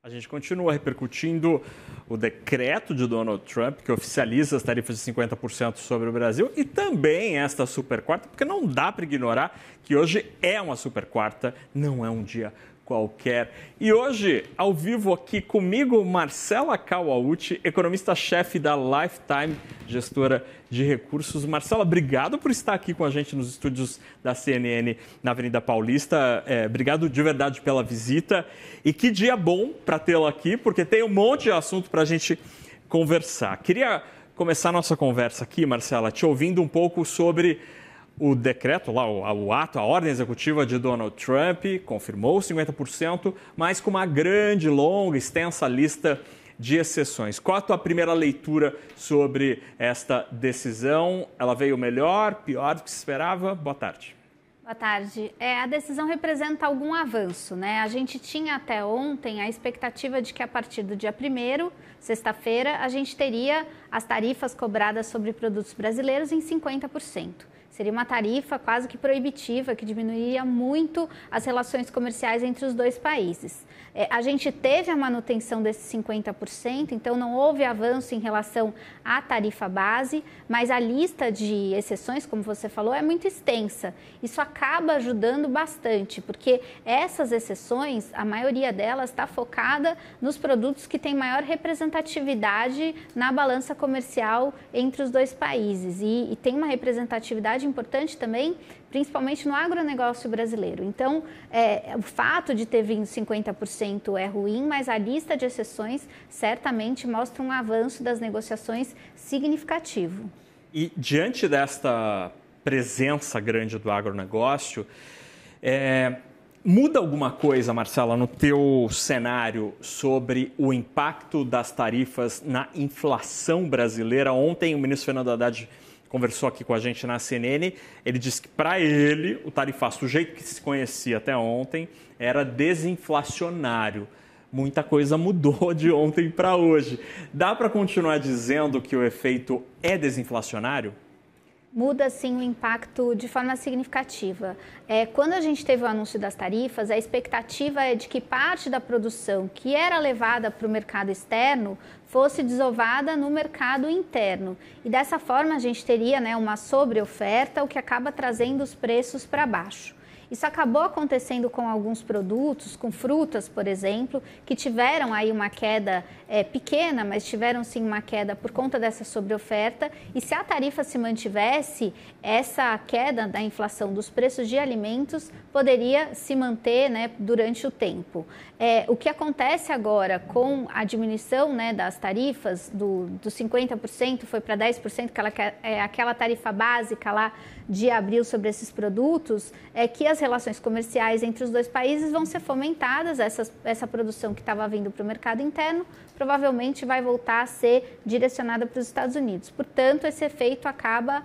A gente continua repercutindo o decreto de Donald Trump, que oficializa as tarifas de 50% sobre o Brasil, e também esta super quarta, porque não dá para ignorar que hoje é uma super quarta, não é um dia qualquer. E hoje, ao vivo aqui comigo, Marcela Kawauchi, economista-chefe da Lifetime, gestora de recursos. Marcela, obrigado por estar aqui com a gente nos estúdios da CNN na Avenida Paulista. Obrigado de verdade pela visita. E que dia bom para tê-la aqui, porque tem um monte de assunto para a gente conversar. Queria começar a nossa conversa aqui, Marcela, te ouvindo um pouco sobre o decreto, lá, o ato, a ordem executiva de Donald Trump, confirmou 50%, mas com uma grande, longa, extensa lista de exceções. Qual a tua primeira leitura sobre esta decisão? Ela veio melhor, pior do que se esperava? Boa tarde. Boa tarde. A decisão representa algum avanço, né? A gente tinha até ontem a expectativa de que a partir do dia 1º, sexta-feira, a gente teria as tarifas cobradas sobre produtos brasileiros em 50%. Seria uma tarifa quase que proibitiva, que diminuiria muito as relações comerciais entre os dois países. A gente teve a manutenção desses 50%, então não houve avanço em relação à tarifa base, mas a lista de exceções, como você falou, é muito extensa. Isso acaba ajudando bastante, porque essas exceções, a maioria delas está focada nos produtos que têm maior representatividade na balança comercial entre os dois países. E tem uma representatividade importante também, principalmente no agronegócio brasileiro. Então, o fato de ter vindo 50% é ruim, mas a lista de exceções certamente mostra um avanço das negociações significativo. E diante desta presença grande do agronegócio, muda alguma coisa, Marcela, no teu cenário sobre o impacto das tarifas na inflação brasileira? Ontem o ministro Fernando Haddad conversou aqui com a gente na CNN, ele disse que para ele o tarifaço, do jeito que se conhecia até ontem, era desinflacionário. Muita coisa mudou de ontem para hoje. Dá para continuar dizendo que o efeito é desinflacionário? Muda, sim, o impacto de forma significativa. Quando a gente teve o anúncio das tarifas, a expectativa é de que parte da produção que era levada para o mercado externo fosse desovada no mercado interno. E dessa forma a gente teria, uma sobreoferta, o que acaba trazendo os preços para baixo. Isso acabou acontecendo com alguns produtos, com frutas, por exemplo, que tiveram aí uma queda pequena, mas tiveram sim uma queda por conta dessa sobreoferta. E se a tarifa se mantivesse, essa queda da inflação dos preços de alimentos poderia se manter, durante o tempo. O que acontece agora com a diminuição, das tarifas, dos 50% foi para 10%, que é aquela tarifa básica lá de abril sobre esses produtos, é que as relações comerciais entre os dois países vão ser fomentadas. Essa produção que estava vindo para o mercado interno provavelmente vai voltar a ser direcionada para os Estados Unidos. Portanto, esse efeito acaba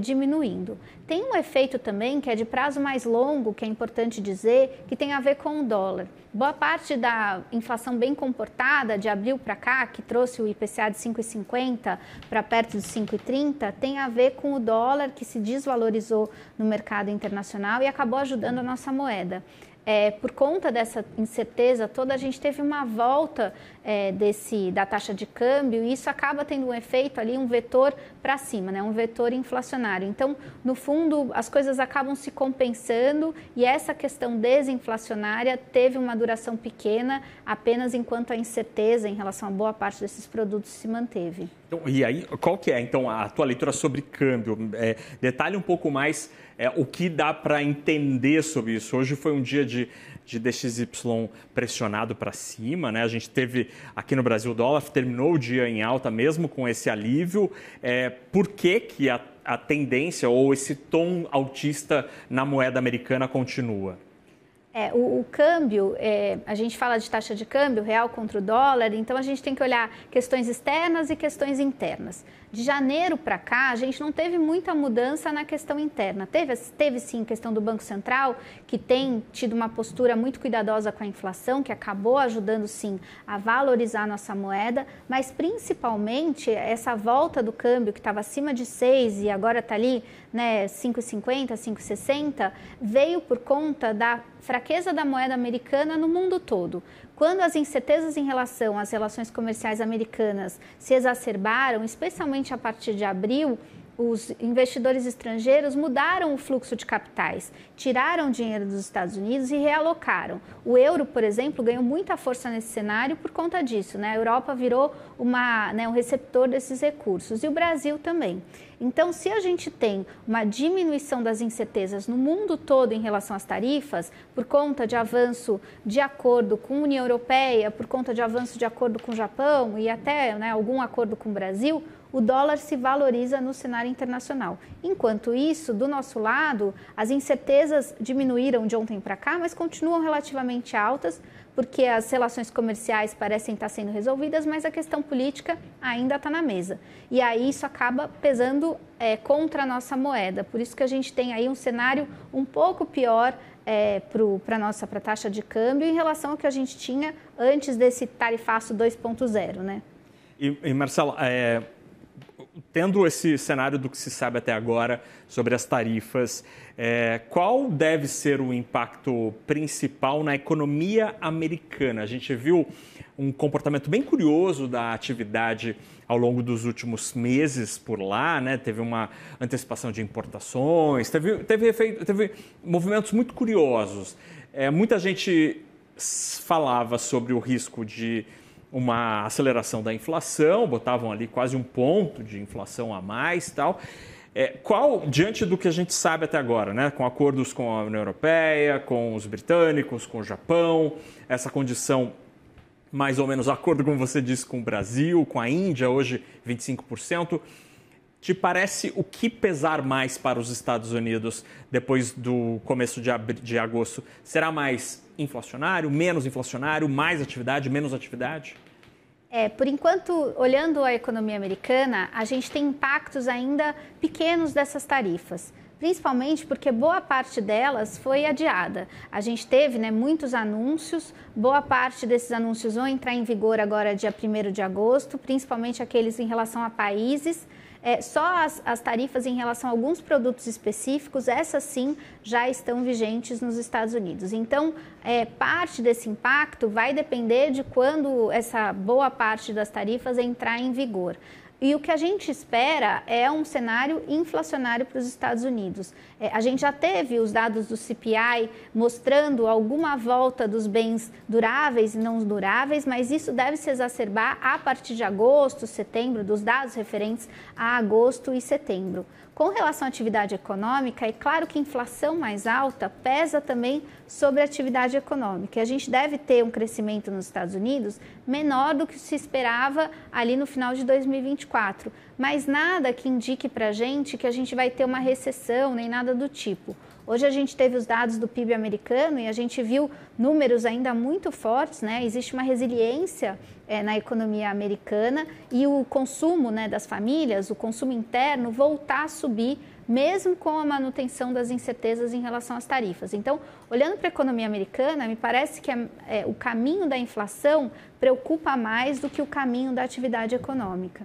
diminuindo. Tem um efeito também que é de prazo mais longo, que é importante dizer, que tem a ver com o dólar. Boa parte da inflação bem comportada de abril para cá, que trouxe o IPCA de 5,50 para perto de 5,30, tem a ver com o dólar que se desvalorizou no mercado internacional e acabou ajudando a nossa moeda. Por conta dessa incerteza toda, a gente teve uma volta da taxa de câmbio e isso acaba tendo um efeito ali, um vetor para cima, um vetor inflacionário. Então, no fundo, as coisas acabam se compensando e essa questão desinflacionária teve uma duração pequena, apenas enquanto a incerteza em relação a boa parte desses produtos se manteve. Então, e aí, qual que é, então, a tua leitura sobre câmbio? Detalhe um pouco mais o que dá para entender sobre isso. Hoje foi um dia de DXY pressionado para cima, A gente teve aqui no Brasil o dólar, terminou o dia em alta mesmo com esse alívio. Por que a tendência ou esse tom altista na moeda americana continua? O câmbio, a gente fala de taxa de câmbio, real contra o dólar, então a gente tem que olhar questões externas e questões internas. De janeiro para cá, a gente não teve muita mudança na questão interna. Teve sim questão do Banco Central, que tem tido uma postura muito cuidadosa com a inflação, que acabou ajudando sim a valorizar a nossa moeda, mas principalmente essa volta do câmbio, que estava acima de 6 e agora está ali, 5,50, 5,60, veio por conta da fraqueza da moeda americana no mundo todo. Quando as incertezas em relação às relações comerciais americanas se exacerbaram, especialmente a partir de abril, os investidores estrangeiros mudaram o fluxo de capitais, tiraram dinheiro dos Estados Unidos e realocaram. O euro, por exemplo, ganhou muita força nesse cenário por conta disso, né? A Europa virou um receptor desses recursos e o Brasil também. Então, se a gente tem uma diminuição das incertezas no mundo todo em relação às tarifas, por conta de avanço de acordo com a União Europeia, por conta de avanço de acordo com o Japão e até algum acordo com o Brasil, o dólar se valoriza no cenário internacional. Enquanto isso, do nosso lado, as incertezas diminuíram de ontem para cá, mas continuam relativamente altas, porque as relações comerciais parecem estar sendo resolvidas, mas a questão política ainda está na mesa. E aí isso acaba pesando contra a nossa moeda. Por isso que a gente tem aí um cenário um pouco pior para a taxa de câmbio em relação ao que a gente tinha antes desse tarifaço 2.0, né? E Marcela, tendo esse cenário do que se sabe até agora sobre as tarifas, qual deve ser o impacto principal na economia americana? A gente viu um comportamento bem curioso da atividade ao longo dos últimos meses por lá, né? Teve uma antecipação de importações, teve movimentos muito curiosos. Muita gente falava sobre o risco de uma aceleração da inflação, botavam ali quase um ponto de inflação a mais e tal. Diante do que a gente sabe até agora, né, com acordos com a União Europeia, com os britânicos, com o Japão, essa condição mais ou menos acordo, como você disse, com o Brasil, com a Índia, hoje 25%, te parece o que pesar mais para os Estados Unidos depois do começo de agosto? Será mais inflacionário, menos inflacionário, mais atividade, menos atividade? Por enquanto, olhando a economia americana, a gente tem impactos ainda pequenos dessas tarifas, principalmente porque boa parte delas foi adiada. A gente teve muitos anúncios, boa parte desses anúncios vão entrar em vigor agora dia 1º de agosto, principalmente aqueles em relação a países. Só as tarifas em relação a alguns produtos específicos, essas sim já estão vigentes nos Estados Unidos. Então, parte desse impacto vai depender de quando essa boa parte das tarifas entrar em vigor. E o que a gente espera é um cenário inflacionário para os Estados Unidos. A gente já teve os dados do CPI mostrando alguma volta dos bens duráveis e não duráveis, mas isso deve se exacerbar a partir de agosto, setembro, dos dados referentes a agosto e setembro. Com relação à atividade econômica, é claro que a inflação mais alta pesa também sobre a atividade econômica. A gente deve ter um crescimento nos Estados Unidos menor do que se esperava ali no final de 2024, mas nada que indique para a gente que a gente vai ter uma recessão, nem nada do tipo. Hoje a gente teve os dados do PIB americano e a gente viu números ainda muito fortes, né? Existe uma resiliência na economia americana e o consumo das famílias, o consumo interno, voltar a subir, mesmo com a manutenção das incertezas em relação às tarifas. Então, olhando para a economia americana, me parece que o caminho da inflação preocupa mais do que o caminho da atividade econômica.